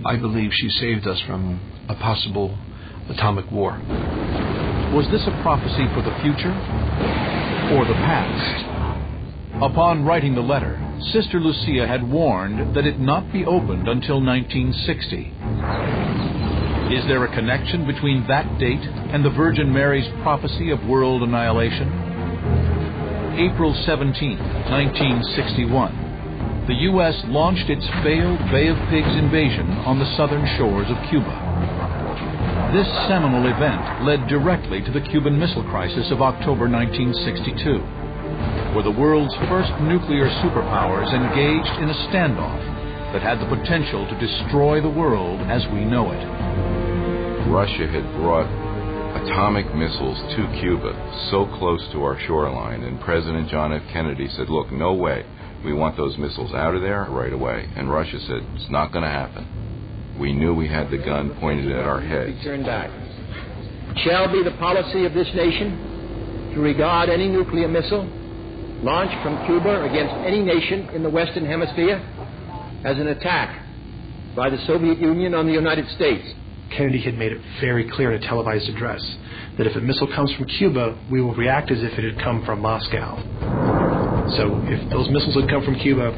I believe she saved us from a possible atomic war. Was this a prophecy for the future or the past? Upon writing the letter, Sister Lucia had warned that it not be opened until 1960. Is there a connection between that date and the Virgin Mary's prophecy of world annihilation? April 17, 1961. The U.S. launched its failed Bay of Pigs invasion on the southern shores of Cuba. This seminal event led directly to the Cuban Missile Crisis of October 1962, where the world's first nuclear superpowers engaged in a standoff that had the potential to destroy the world as we know it. Russia had brought atomic missiles to Cuba so close to our shoreline, and President John F. Kennedy said, look, no way. We want those missiles out of there right away. And Russia said, it's not going to happen. We knew we had the gun pointed at our heads. Turn back. Shall be the policy of this nation to regard any nuclear missile launched from Cuba against any nation in the Western Hemisphere as an attack by the Soviet Union on the United States. Kennedy had made it very clear in a televised address that if a missile comes from Cuba, we will react as if it had come from Moscow. So if those missiles had come from Cuba,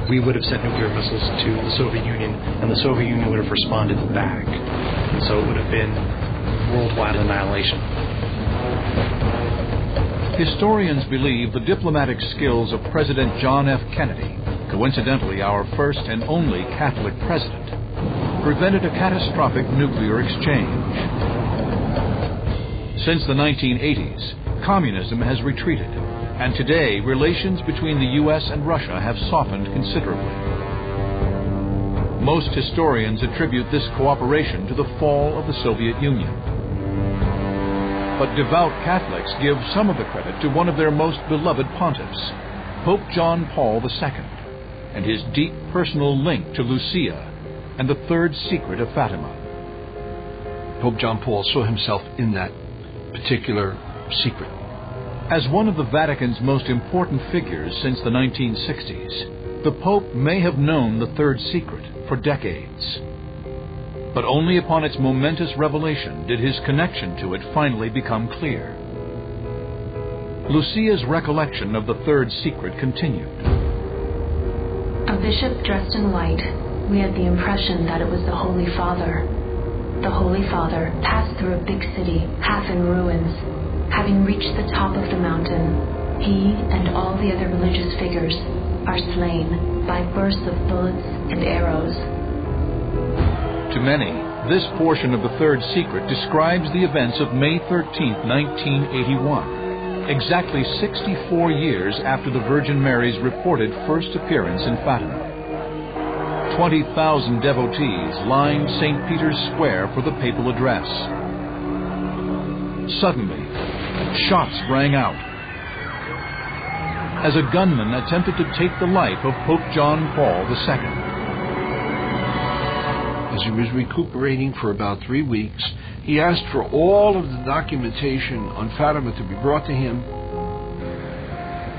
we would have sent nuclear missiles to the Soviet Union, and the Soviet Union would have responded back. And so it would have been worldwide annihilation. Historians believe the diplomatic skills of President John F. Kennedy, coincidentally our first and only Catholic president, prevented a catastrophic nuclear exchange. Since the 1980s, communism has retreated, and today relations between the U.S. and Russia have softened considerably. Most historians attribute this cooperation to the fall of the Soviet Union. But devout Catholics give some of the credit to one of their most beloved pontiffs, Pope John Paul II, and his deep personal link to Lucia and the third secret of Fatima. Pope John Paul saw himself in that particular secret. As one of the Vatican's most important figures since the 1960s, the Pope may have known the third secret for decades. But only upon its momentous revelation did his connection to it finally become clear. Lucia's recollection of the third secret continued. A bishop dressed in white, we had the impression that it was the Holy Father. The Holy Father passed through a big city, half in ruins. Having reached the top of the mountain, he and all the other religious figures are slain by bursts of bullets and arrows. To many, this portion of the third secret describes the events of May 13, 1981, exactly 64 years after the Virgin Mary's reported first appearance in Fatima. 20,000 devotees lined St. Peter's Square for the papal address. Suddenly, shots rang out as a gunman attempted to take the life of Pope John Paul II. As he was recuperating for about 3 weeks, he asked for all of the documentation on Fatima to be brought to him.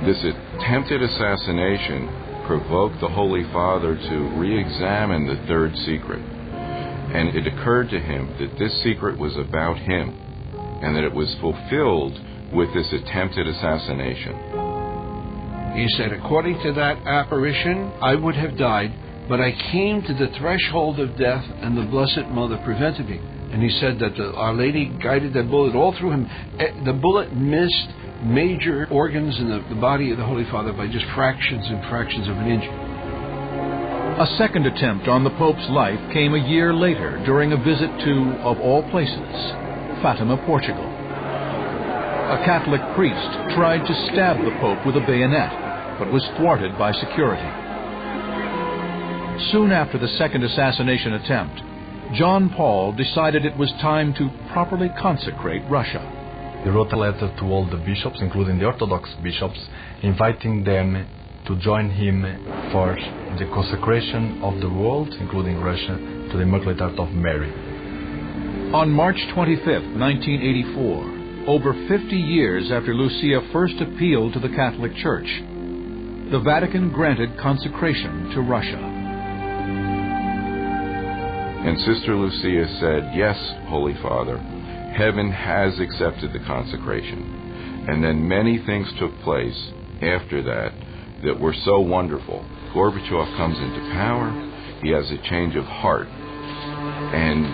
This attempted assassination provoked the Holy Father to re-examine the third secret. And it occurred to him that this secret was about him, and that it was fulfilled with this attempted assassination. He said, according to that apparition, I would have died, but I came to the threshold of death, and the Blessed Mother prevented me. And he said that Our Lady guided that bullet all through him. The bullet missed major organs in the body of the Holy Father by just fractions and fractions of an inch. A second attempt on the Pope's life came a year later during a visit to, of all places, Fatima, Portugal. A Catholic priest tried to stab the Pope with a bayonet, but was thwarted by security. Soon after the second assassination attempt, John Paul decided it was time to properly consecrate Russia. He wrote a letter to all the bishops, including the Orthodox bishops, inviting them to join him for the consecration of the world, including Russia, to the Immaculate Heart of Mary. On March 25, 1984, over 50 years after Lucia first appealed to the Catholic Church, the Vatican granted consecration to Russia. And Sister Lucia said, yes, Holy Father, heaven has accepted the consecration. And then many things took place after that were so wonderful. Gorbachev comes into power, he has a change of heart, and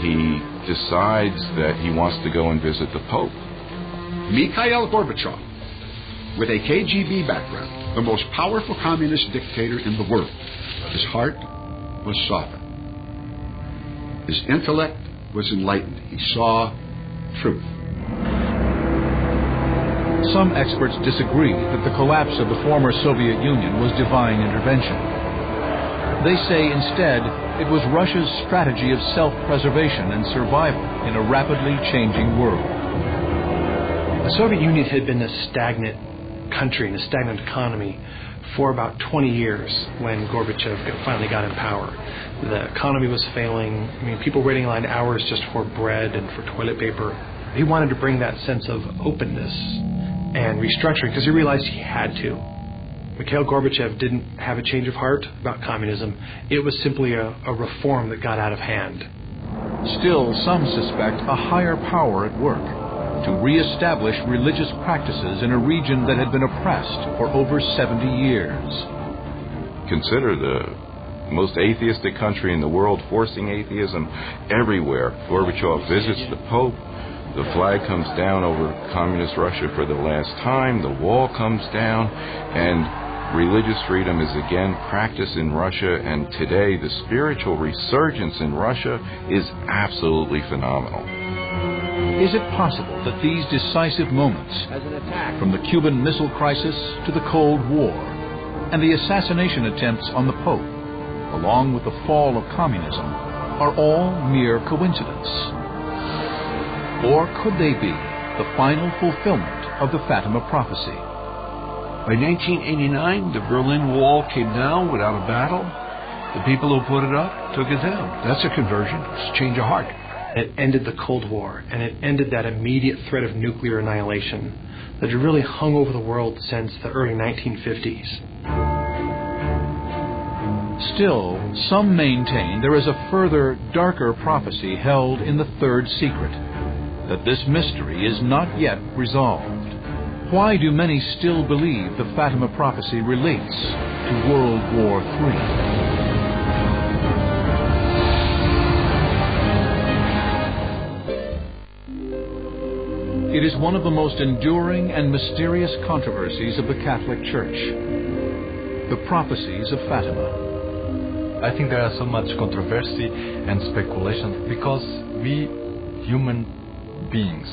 he decides that he wants to go and visit the Pope. Mikhail Gorbachev, with a KGB background, the most powerful communist dictator in the world, his heart was softened. His intellect was enlightened. He saw truth. Some experts disagree that the collapse of the former Soviet Union was divine intervention. They say instead it was Russia's strategy of self-preservation and survival in a rapidly changing world. The Soviet Union had been a stagnant country and a stagnant economy for about 20 years when Gorbachev finally got in power. The economy was failing. I mean, people waiting in line hours just for bread and for toilet paper. He wanted to bring that sense of openness and restructuring because he realized he had to. Mikhail Gorbachev didn't have a change of heart about communism. It was simply a reform that got out of hand. Still, some suspect a higher power at work to reestablish religious practices in a region that had been oppressed for over 70 years. Consider the most atheistic country in the world forcing atheism everywhere. Gorbachev visits the Pope. The flag comes down over communist Russia for the last time. The wall comes down, and religious freedom is again practiced in Russia. And today, the spiritual resurgence in Russia is absolutely phenomenal. Is it possible that these decisive moments, from the Cuban Missile Crisis to the Cold War, and the assassination attempts on the Pope, along with the fall of communism, are all mere coincidence? Or could they be the final fulfillment of the Fatima prophecy? By 1989, the Berlin Wall came down without a battle. The people who put it up took it down. That's a conversion. It's a change of heart. It ended the Cold War, and it ended that immediate threat of nuclear annihilation that had really hung over the world since the early 1950s. Still, some maintain there is a further, darker prophecy held in the third secret, that this mystery is not yet resolved. Why do many still believe the Fatima prophecy relates to World War III? It is one of the most enduring and mysterious controversies of the Catholic Church, the prophecies of Fatima. I think there are so much controversy and speculation because we, human beings,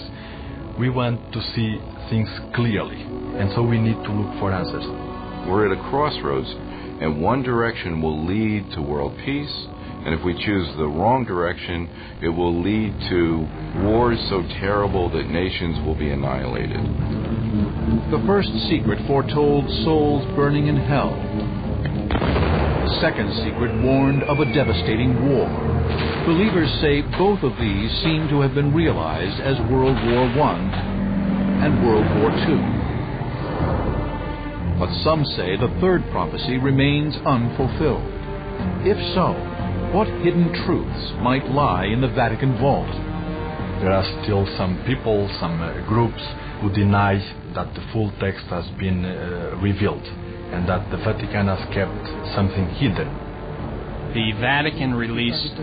we want to see things clearly, and so we need to look for answers. We're at a crossroads, and one direction will lead to world peace, and if we choose the wrong direction, it will lead to wars so terrible that nations will be annihilated. The first secret foretold souls burning in hell. The second secret warned of a devastating war. Believers say both of these seem to have been realized as World War I and World War II. But some say the third prophecy remains unfulfilled. If so, what hidden truths might lie in the Vatican vault? There are still some people, some groups who deny that the full text has been revealed and that the Vatican has kept something hidden. The Vatican released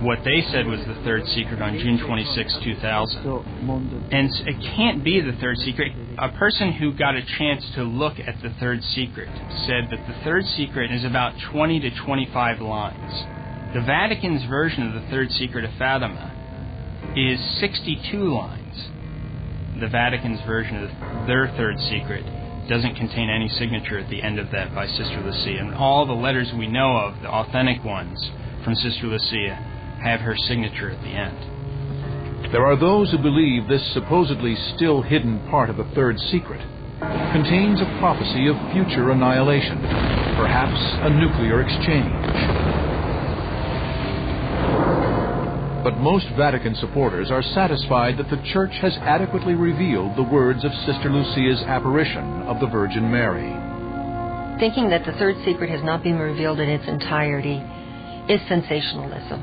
what they said was the third secret on June 26, 2000. And it can't be the third secret. A person who got a chance to look at the third secret said that the third secret is about 20 to 25 lines. The Vatican's version of the third secret of Fatima is 62 lines. The Vatican's version of their third secret doesn't contain any signature at the end of that by Sister Lucia. And all the letters we know of, the authentic ones from Sister Lucia, have her signature at the end. There are those who believe this supposedly still hidden part of the third secret contains a prophecy of future annihilation, perhaps a nuclear exchange. But most Vatican supporters are satisfied that the Church has adequately revealed the words of Sister Lucia's apparition of the Virgin Mary. Thinking that the third secret has not been revealed in its entirety is sensationalism.